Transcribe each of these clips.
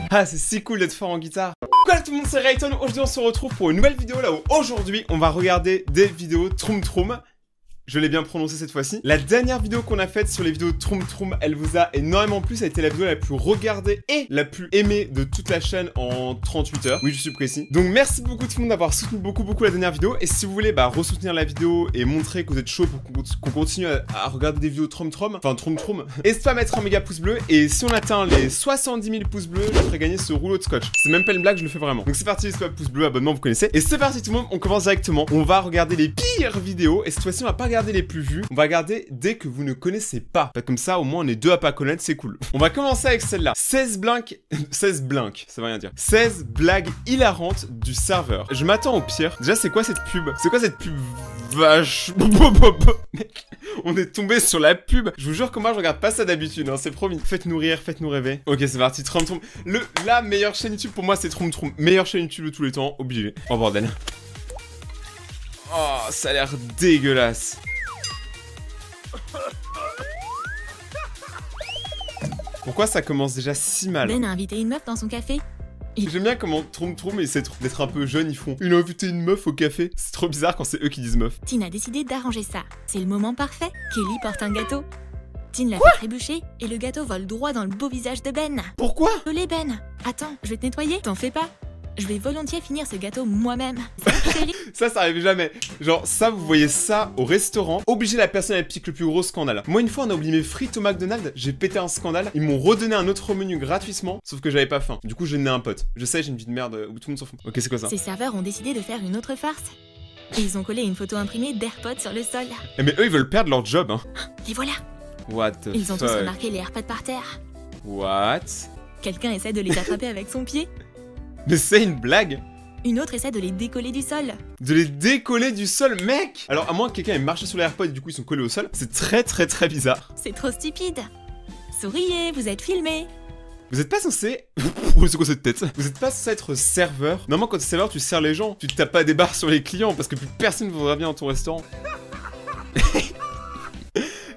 Ah, c'est si cool d'être fort en guitare. Quoi tout le monde, c'est Rayton. Aujourd'hui on se retrouve pour une nouvelle vidéo là où aujourd'hui on va regarder des vidéos Troum Troum. Je l'ai bien prononcé cette fois-ci. La dernière vidéo qu'on a faite sur les vidéos Troum Troum, elle vous a énormément plu. Ça a été la vidéo la plus regardée et la plus aimée de toute la chaîne en 38 heures. Oui, je suis précis. Donc merci beaucoup tout le monde d'avoir soutenu beaucoup la dernière vidéo. Et si vous voulez re-soutenir la vidéo et montrer que vous êtes chaud pour qu'on continue à regarder des vidéos Troum Troum, n'hésitez pas à mettre un méga pouce bleu. Et si on atteint les 70 000 pouces bleus, je ferai gagner ce rouleau de scotch. C'est même pas une blague, je le fais vraiment. Donc c'est parti, n'hésitez pas, pouce bleu, abonnement, vous connaissez. Et c'est parti tout le monde, on commence directement. On va regarder les pires vidéos. Et cette fois-ci, on va pas regarder les plus vues, on va regarder dès que vous ne connaissez pas. Comme ça, au moins, on est deux à pas connaître, c'est cool. On va commencer avec celle-là. 16 blagues, ça veut rien dire. 16 blagues hilarantes du serveur. Je m'attends au pire. Déjà, c'est quoi cette pub? C'est quoi cette pub vache? Mec, on est tombé sur la pub. Je vous jure que moi, je regarde pas ça d'habitude, hein, c'est promis. Faites-nous rire, faites-nous rêver. Ok, c'est parti, Troum Troum. La meilleure chaîne YouTube pour moi, c'est Troum Troum. Meilleure chaîne YouTube de tous les temps, obligé. Oh bordel. Oh, ça a l'air dégueulasse. Pourquoi ça commence déjà si mal? Ben a invité une meuf dans son café. J'aime bien comment Troum Troum essaie d'être un peu jeune, ils font « Il a invité une meuf au café ». C'est trop bizarre quand c'est eux qui disent meuf. Tin a décidé d'arranger ça. C'est le moment parfait. Kelly porte un gâteau. Tin l'a fait trébucher et le gâteau vole droit dans le beau visage de Ben. Pourquoi? Désolé Ben. Attends, je vais te nettoyer. T'en fais pas. Je vais volontiers finir ce gâteau moi-même. Chérie. Ça arrive jamais. Genre, ça, vous voyez ça au restaurant. Obligé la personne elle pique le plus gros scandale. Moi, une fois, on a oublié mes frites au McDonald's. J'ai pété un scandale. Ils m'ont redonné un autre menu gratuitement. Sauf que j'avais pas faim. Du coup, j'ai donné un pote. Je sais, j'ai une vie de merde où tout le monde s'en fout. Ok, c'est quoi ça? Ces serveurs ont décidé de faire une autre farce. Et ils ont collé une photo imprimée d'AirPods sur le sol. Eh, mais eux, ils veulent perdre leur job, hein. Les voilà. What the fuck? Ils ont tous remarqué les AirPods par terre. What? Quelqu'un essaie de les attraper avec son pied. Mais c'est une blague? Une autre essaie de les décoller du sol. De les décoller du sol, mec! Alors, à moins que quelqu'un ait marché sur les AirPods et du coup ils sont collés au sol, c'est très bizarre. C'est trop stupide. Souriez, vous êtes filmés. Vous êtes pas censé... C'est quoi cette tête? Vous êtes pas censé être serveur? Normalement, quand t'es serveur, tu sers les gens. Tu te tapes pas des barres sur les clients parce que plus personne ne voudra bien dans ton restaurant.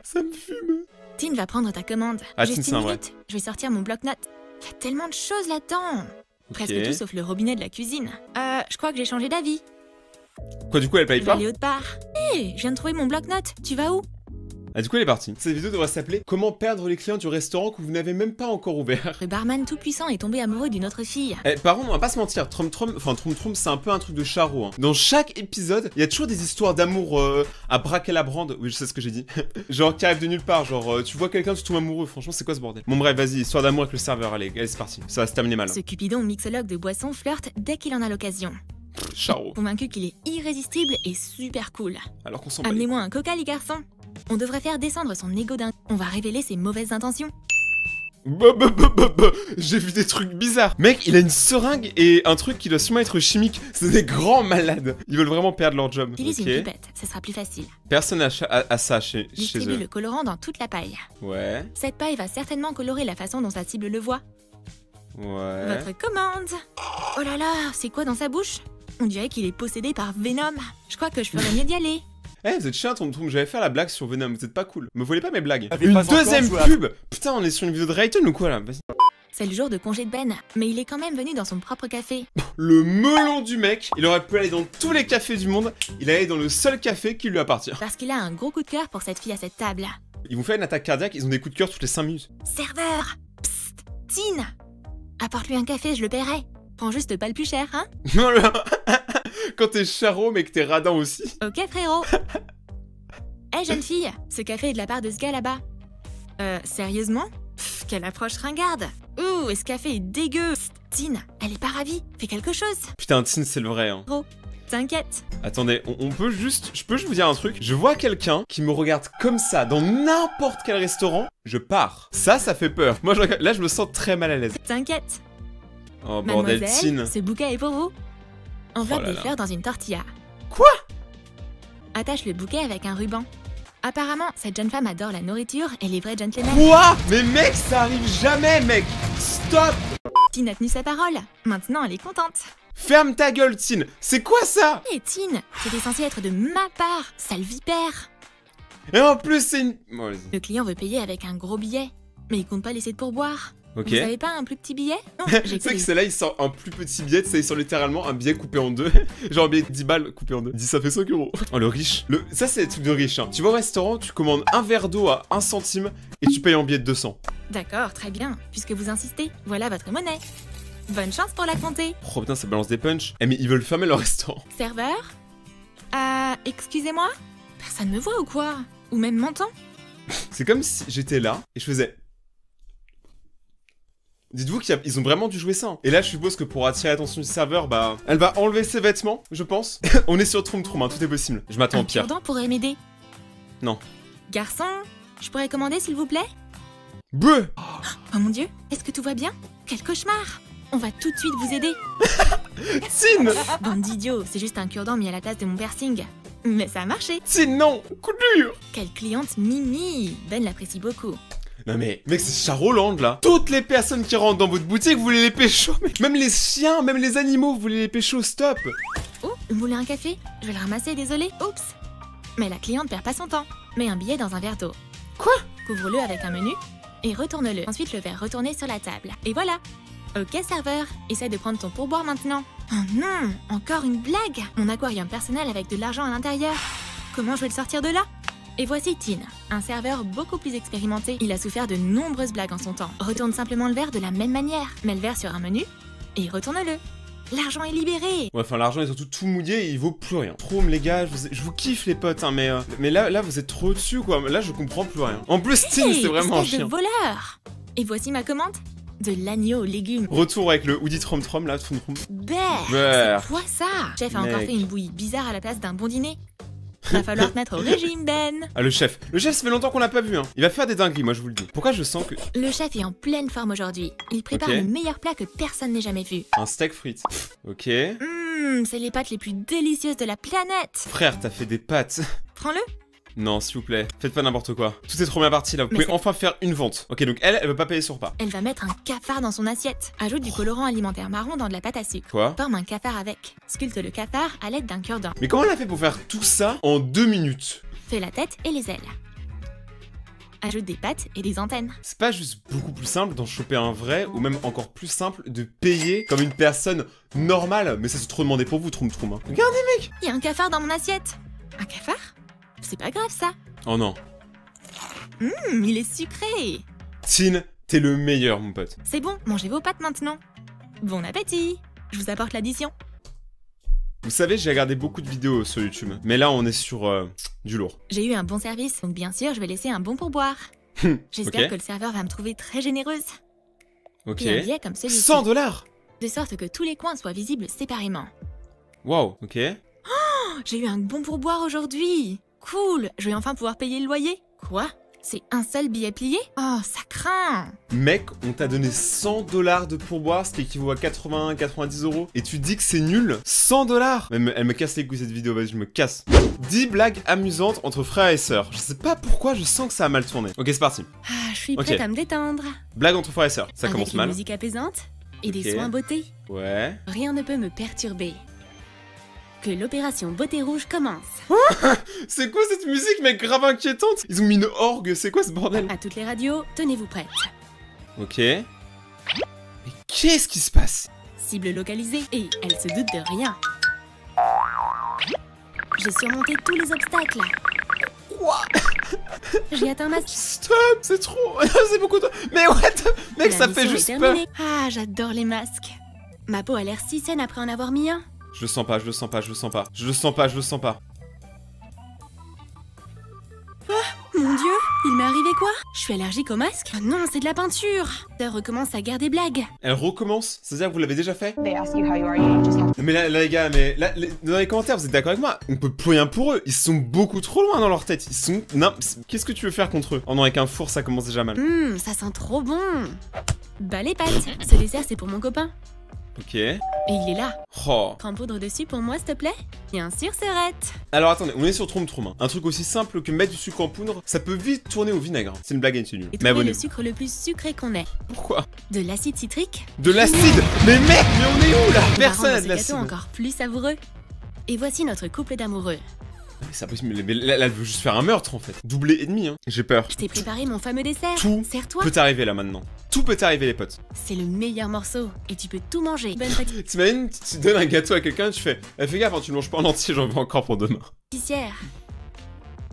Ça me fume. Tin va prendre ta commande. Ah, Juste Tin, une c'est minute, je vais sortir mon bloc-notes. Il y a tellement de choses là-dedans. Presque Ok. tout sauf le robinet de la cuisine. Je crois que j'ai changé d'avis. Quoi, du coup, elle paye Je vais pas? aller autre part. Hé, je viens de trouver mon bloc-notes. Tu vas où? Ah, du coup, elle est partie. Cette vidéo devrait s'appeler « Comment perdre les clients du restaurant que vous n'avez même pas encore ouvert ». Le barman tout-puissant est tombé amoureux d'une autre fille. Eh, par contre, on va pas se mentir, Troum Troum, c'est un peu un truc de charreau. Hein. Dans chaque épisode, il y a toujours des histoires d'amour à braquer la brande. Oui, je sais ce que j'ai dit. Genre, qui arrive de nulle part. Genre, tu vois quelqu'un, tu tombes amoureux. Franchement, c'est quoi ce bordel? Bon, bref, vas-y, histoire d'amour avec le serveur. Allez, c'est parti. Ça va se terminer mal. Ce Cupidon mixologue de boissons flirte dès qu'il en a l'occasion. Charreau. Convaincu qu'il est irrésistible et super cool. Alors qu'on s'en bat. Amenez-moi un coca, les garçons. On devrait faire descendre son ego d'un... On va révéler ses mauvaises intentions. J'ai vu des trucs bizarres. Mec, il a une seringue et un truc qui doit sûrement être chimique. C'est des grands malades. Ils veulent vraiment perdre leur job. Utilise Ok. une pipette, ce sera plus facile. Personne n'a ça chez Distribue eux. le colorant dans toute la paille. Ouais. Cette paille va certainement colorer la façon dont sa cible le voit. Ouais. Votre commande. Oh là là, c'est quoi dans sa bouche? On dirait qu'il est possédé par Venom. Je crois que je ferais mieux d'y aller. Eh, vous êtes chiant, Troum Troum, j'allais faire la blague sur Venom, vous êtes pas cool. Me volez pas mes blagues. T'avais Une pas encore deuxième joué à- pub. Putain, on est sur une vidéo de Rayton ou quoi là? Vas-y. C'est le jour de congé de Ben, mais il est quand même venu dans son propre café. Le melon du mec, il aurait pu aller dans tous les cafés du monde, il allait dans le seul café qui lui appartient. Parce qu'il a un gros coup de cœur pour cette fille à cette table. Ils vont faire une attaque cardiaque, ils ont des coups de cœur toutes les 5 minutes. Serveur! Psst! Tin! Apporte-lui un café, je le paierai. Prends juste pas le plus cher, hein? Non, là. Quand t'es charreau mais que t'es radin aussi. Ok, frérot. Hé, jeune fille, ce café est de la part de ce gars là-bas. Sérieusement? Pff, quelle approche ringarde. Ouh, et ce café est dégueu. Psst, Tin, elle est pas ravie. Fais quelque chose. Putain, Tin, c'est le vrai, hein. Gros, t'inquiète. Attendez, on peut juste... Je peux juste vous dire un truc? Je vois quelqu'un qui me regarde comme ça dans n'importe quel restaurant, je pars. Ça fait peur. Moi, là, je me sens très mal à l'aise. T'inquiète. Oh, bordel, Mademoiselle, Tin. ce bouquet est pour vous. Enveloppe Oh là des là. fleurs dans une tortilla. Quoi? Attache le bouquet avec un ruban. Apparemment, cette jeune femme adore la nourriture et les vrais gentlemen. Quoi? Mais mec, ça arrive jamais, mec. Stop. Tin a tenu sa parole. Maintenant, elle est contente. Ferme ta gueule, Tin. C'est quoi ça? Et Tin, c'était censé être de ma part, sale vipère. Et en plus, c'est une... Bon, vas-y. Le client veut payer avec un gros billet, mais il compte pas laisser de pourboire. Ok. Vous avez pas un plus petit billet? Non, j'ai C'est vrai que que celle-là, il sort un plus petit billet, ça, il sort littéralement un billet coupé en deux. Genre un billet de 10 balles coupé en deux. 10, ça fait 5 euros. Oh, le riche. Ça, c'est des trucs de riche, hein. Tu vas au restaurant, tu commandes un verre d'eau à 1 centime et tu payes en billet de 200. D'accord, très bien. Puisque vous insistez, voilà votre monnaie. Bonne chance pour la compter. Oh putain, ça balance des punchs. Eh, mais ils veulent fermer leur restaurant. Serveur? Excusez-moi? Personne me voit ou quoi? Ou même m'entend? C'est comme si j'étais là et je faisais... Dites-vous qu'ils ont vraiment dû jouer ça. Hein. Et là, je suppose que pour attirer l'attention du serveur, bah... Elle va enlever ses vêtements, je pense. On est sur Troum Troum, hein, tout est possible. Je m'attends au Un pire. cure-dent pourrait m'aider. Non. Garçon, je pourrais commander s'il vous plaît? Bleu. Oh mon dieu, est-ce que tout va bien? Quel cauchemar! On va tout de suite vous aider. Tine. Bande d'idiots, c'est juste un cure-dent mis à la place de mon piercing. Mais ça a marché. Tine, non. Coup dur. Quelle cliente Mimi. Ben l'apprécie beaucoup. Non mais, mec, c'est Charolande, là. Toutes les personnes qui rentrent dans votre boutique, vous voulez les pécho. Même les chiens, même les animaux, vous voulez les pécho, stop. Oh, vous voulez un café? Je vais le ramasser, désolé. Oups. Mais la cliente perd pas son temps. Mets un billet dans un verre d'eau. Quoi? Couvre-le avec un menu et retourne-le. Ensuite, le verre retourné sur la table. Et voilà. Ok, serveur, essaie de prendre ton pourboire maintenant. Oh non, encore une blague. Mon aquarium personnel avec de l'argent à l'intérieur. Comment je vais le sortir de là? Et voici Tin, un serveur beaucoup plus expérimenté. Il a souffert de nombreuses blagues en son temps. Retourne simplement le verre de la même manière. Mets le verre sur un menu et retourne-le. L'argent est libéré. Ouais, enfin, l'argent est surtout tout mouillé et il vaut plus rien. Troum, les gars, je vous kiffe, les potes, hein, mais là, vous êtes trop au-dessus, quoi. Là, je comprends plus rien. En plus, Tin, Hey, c'est vraiment un espèce de chien. voleur. Et voici ma commande. De l'agneau aux légumes. Retour avec le Woody Trom Trom, là, Trom Trom. Berk, Berk. c'est quoi ça? Chef a encore Mec. fait une bouillie bizarre à la place d'un bon dîner. Va falloir te mettre au régime, Ben. Ah, le chef. Le chef, ça fait longtemps qu'on l'a pas vu, hein. Il va faire des dingueries, moi, je vous le dis. Pourquoi je sens que... Le chef est en pleine forme aujourd'hui. Il prépare Ok. le meilleur plat que personne n'ait jamais vu. Un steak frites. Ok. C'est les pâtes les plus délicieuses de la planète. Frère, t'as fait des pâtes. Prends-le. Non, s'il vous plaît. Faites pas n'importe quoi. Tout est trop bien parti, là. Vous Mais pouvez c'est- enfin faire une vente. Ok, donc elle veut pas payer sur pas. Elle va mettre un cafard dans son assiette. Ajoute du colorant alimentaire marron dans de la pâte à sucre. Quoi? Forme un cafard avec. Sculpte le cafard à l'aide d'un cure-dent. Mais comment elle a fait pour faire tout ça en 2 minutes? Fais la tête et les ailes. Ajoute des pattes et des antennes. C'est pas juste beaucoup plus simple d'en choper un vrai, ou même encore plus simple de payer comme une personne normale. Mais ça c'est trop demandé pour vous, Troum Troum. Hein. Regardez, mec. Il y a un cafard dans mon assiette. Un cafard? C'est pas grave ça. Oh non. Il est sucré. Tin, t'es le meilleur, mon pote. C'est bon, mangez vos pâtes maintenant. Bon appétit. Je vous apporte l'addition. Vous savez, j'ai regardé beaucoup de vidéos sur YouTube. Mais là, on est sur du lourd. J'ai eu un bon service, donc bien sûr, je vais laisser un bon pourboire. J'espère Ok. que le serveur va me trouver très généreuse. Ok. Et un billet comme celui-ci. 100 $. De sorte que tous les coins soient visibles séparément. Wow, ok. Oh, j'ai eu un bon pourboire aujourd'hui. Cool, je vais enfin pouvoir payer le loyer. Quoi? C'est un seul billet plié? Oh, ça craint. Mec, on t'a donné 100 $ de pourboire, ce qui équivaut à 80, 90 €. Et tu dis que c'est nul? 100 $. Elle me casse les couilles cette vidéo, vas-y, je me casse. 10 blagues amusantes entre frères et sœurs. Je sais pas pourquoi, je sens que ça a mal tourné. Ok, c'est parti. Ah, je suis Ok. prête à me détendre. Blague entre frères et sœurs, ça Avec commence une mal. musique apaisante et Ok. des soins beauté. Ouais. Rien ne peut me perturber. Que l'opération Beauté Rouge commence. C'est quoi cette musique, mec, grave inquiétante? Ils ont mis une orgue, c'est quoi ce bordel? À toutes les radios, tenez-vous prêtes. Ok. Mais qu'est-ce qui se passe? Cible localisée et elle se doute de rien. J'ai surmonté tous les obstacles. Quoi? J'ai atteint ma... Stop, c'est trop. C'est beaucoup trop. Mais what? Mec, La ça fait mission est juste peur. terminée. Ah, j'adore les masques. Ma peau a l'air si saine après en avoir mis un. Je le sens pas, je le sens pas, je le sens pas. Je le sens pas, je le sens pas. Mon dieu, il m'est arrivé quoi? Je suis allergique au masque? Oh non, c'est de la peinture. Ça recommence à garder blague. Elle recommence? C'est-à-dire que vous l'avez déjà fait? They ask you how you are, you just have to. Mais là, les gars, mais là, dans les commentaires, vous êtes d'accord avec moi? On peut plus rien pour eux. Ils sont beaucoup trop loin dans leur tête. Ils sont... Non, qu'est-ce que tu veux faire contre eux? Oh non, avec un four, ça commence déjà mal. Ça sent trop bon. Bah les pâtes, ce dessert c'est pour mon copain. Ok. Et il est là. Oh. Prends poudre dessus pour moi s'il te plaît. Bien sûr, Serette. Alors attendez, on est sur Troum Troum. Hein. Un truc aussi simple que mettre du sucre en poudre, ça peut vite tourner au vinaigre. C'est une blague, c'est nul. Et Mais trouver le abonnez-vous. sucre le plus sucré qu'on ait. Pourquoi? De l'acide citrique. De l'acide? Mais mec, mais on est où là? On va Personne rendre n'a ce de gâteau l'acide. encore plus savoureux. Et voici notre couple d'amoureux. C'est impossible, mais là, elle veut juste faire un meurtre en fait. Doublé et demi, hein. J'ai peur. Je t'ai préparé mon fameux dessert. Tout Serre-toi. peut t'arriver là maintenant. Tout peut t'arriver les potes. C'est le meilleur morceau et tu peux tout manger. Bonne T'imagines, tu donnes un gâteau à quelqu'un, tu fais fais gaffe, hein, tu le manges pas en entier, j'en veux encore pour demain. pâtissière.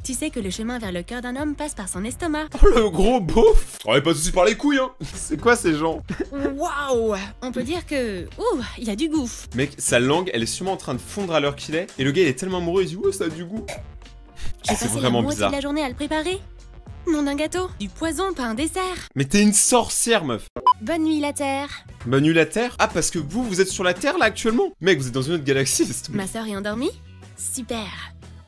Tu sais que le chemin vers le cœur d'un homme passe par son estomac. Oh le gros beauf. Oh, et pas de soucis par les couilles, hein. C'est quoi ces gens? Waouh. On peut dire que... Ouh, il y a du goût. Mec, sa langue, elle est sûrement en train de fondre à l'heure qu'il est. Et le gars, il est tellement amoureux, il dit ouais, ça a du goût. J'ai C'est passé la vraiment moitié bizarre. de la journée à le préparer. Non d'un gâteau, du poison, pas un dessert. Mais t'es une sorcière, meuf. Bonne nuit la Terre. Bonne nuit la Terre. Ah, parce que vous êtes sur la Terre là actuellement? Mec, vous êtes dans une autre galaxie, s'il te plaît. Ma sœur est endormie? Super.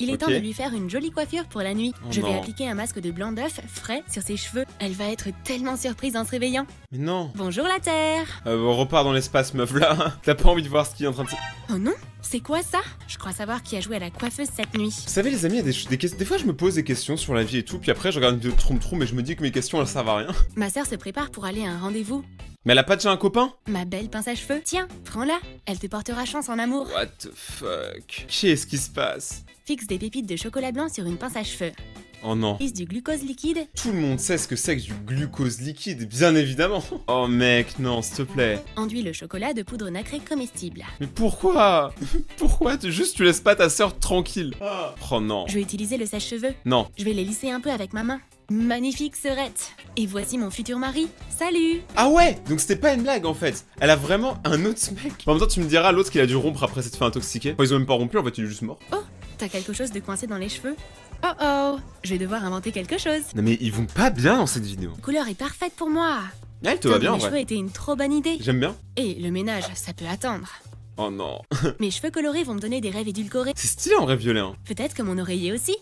Il est Ok. temps de lui faire une jolie coiffure pour la nuit. Oh Je vais non. appliquer un masque de blanc d'œuf frais sur ses cheveux. Elle va être tellement surprise en se réveillant. Mais non. Bonjour la Terre. On repart dans l'espace, meuf, là. T'as pas envie de voir ce qui est en train de se... Oh non, c'est quoi ça? Je crois savoir qui a joué à la coiffeuse cette nuit. Vous savez, les amis, il y a des fois, je me pose des questions sur la vie et tout, puis après, je regarde une vidéo de Troum et je me dis que mes questions, elles servent à rien. Ma sœur se prépare pour aller à un rendez-vous. Mais elle a pas déjà un copain? Ma belle pince à cheveux, tiens, prends-la. Elle te portera chance en amour. What the fuck? Qu'est-ce qui se passe? Fixe des pépites de chocolat blanc sur une pince à cheveux. Oh non. Glisse du glucose liquide. Tout le monde sait ce que c'est que du glucose liquide, bien évidemment. Oh mec, non, s'il te plaît. Enduit le chocolat de poudre nacrée comestible. Mais pourquoi? Pourquoi tu laisses pas ta sœur tranquille? Oh non. Je vais utiliser le sèche-cheveux. Non. Je vais les lisser un peu avec ma main. Magnifique sœurette. Et voici mon futur mari. Salut. Ah ouais. Donc c'était pas une blague en fait. Elle a vraiment un autre mec. En même temps, tu me diras l'autre qu'il a dû rompre après s'être fait intoxiquer. Enfin, ils ont même pas rompu, en fait, il est juste mort. Oh, t'as quelque chose de coincé dans les cheveux? Oh oh, je vais devoir inventer quelque chose. Non mais ils vont pas bien dans cette vidéo. La couleur est parfaite pour moi. Elle te va bien en Mes cheveux vrai. étaient une trop bonne idée. J'aime bien. Et le ménage, ça peut attendre. Oh non. Mes cheveux colorés vont me donner des rêves édulcorés. C'est stylé en vrai violet. Hein. Peut-être que mon oreiller aussi.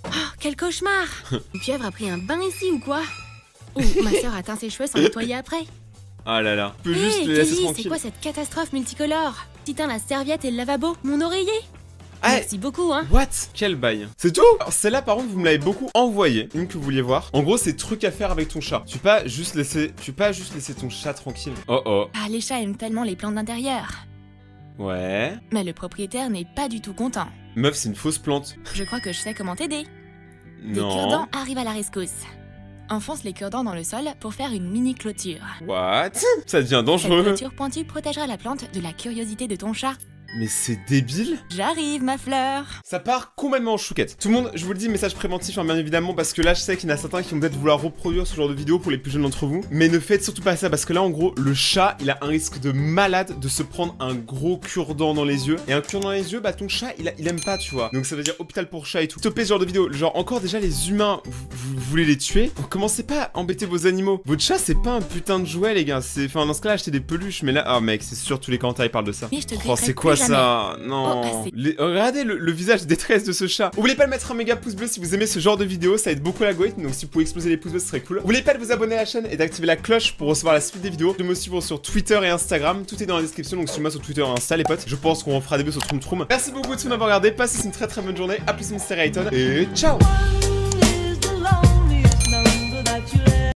Oh, quel cauchemar. Une pieuvre a pris un bain ici ou quoi? Ou ma sœur a teint ses cheveux sans nettoyer après. Ah là là. Tu peux juste Hé, les laisser Kelly, c'est tranquilles. quoi cette catastrophe multicolore? Si teint la serviette et le lavabo, mon oreiller. Ah, Merci beaucoup, hein. what? Quel bail. C'est tout? Alors celle-là par contre vous me l'avez beaucoup envoyé, une que vous vouliez voir. En gros c'est trucs à faire avec ton chat. Tu peux pas juste laisser ton chat tranquille. Oh oh. Ah, les chats aiment tellement les plantes d'intérieur. Ouais. Mais le propriétaire n'est pas du tout content. Meuf c'est une fausse plante. Je crois que je sais comment t'aider. Des Non. cure-dents arrivent à la rescousse. Enfonce les cure-dents dans le sol pour faire une mini clôture. What? Ça devient Cette dangereux. clôture pointue protégera la plante de la curiosité de ton chat. Mais c'est débile. J'arrive, ma fleur. Ça part complètement en chouquette. Tout le monde, je vous le dis, message préventif, hein, bien évidemment, parce que là, je sais qu'il y en a certains qui vont peut-être vouloir reproduire ce genre de vidéo pour les plus jeunes d'entre vous. Mais ne faites surtout pas ça, parce que là, en gros, le chat, il a un risque de malade de se prendre un gros cure-dent dans les yeux. Et un cure-dent dans les yeux, bah ton chat, il aime pas, tu vois. Donc ça veut dire hôpital pour chat et tout. Stoppez ce genre de vidéo. Genre, encore déjà, les humains, vous voulez les tuer. Commencez pas à embêter vos animaux. Votre chat, c'est pas un putain de jouet, les gars. C'est, enfin, dans ce cas-là, achetez des peluches. Mais là, ah mec, c'est sûr, tous les commentaires, ils parlent de ça. Mais je te Oh, grifferai c'est quoi plus ça? Non. Oh, assez. Regardez le visage de détresse de ce chat. Oubliez pas de mettre un méga pouce bleu si vous aimez ce genre de vidéo, ça aide beaucoup l'algorithme, donc si vous pouvez exploser les pouces bleus, ce serait cool. Oubliez pas de vous abonner à la chaîne et d'activer la cloche pour recevoir la suite des vidéos. De me suivre sur Twitter et Instagram, tout est dans la description, donc suivez-moi sur Twitter et Insta les potes. Je pense qu'on fera des vidéos sur Troum Troum. Merci beaucoup de tout m'avoir regardé, passez une très bonne journée, à plus mon Stereo Hayton, et ciao.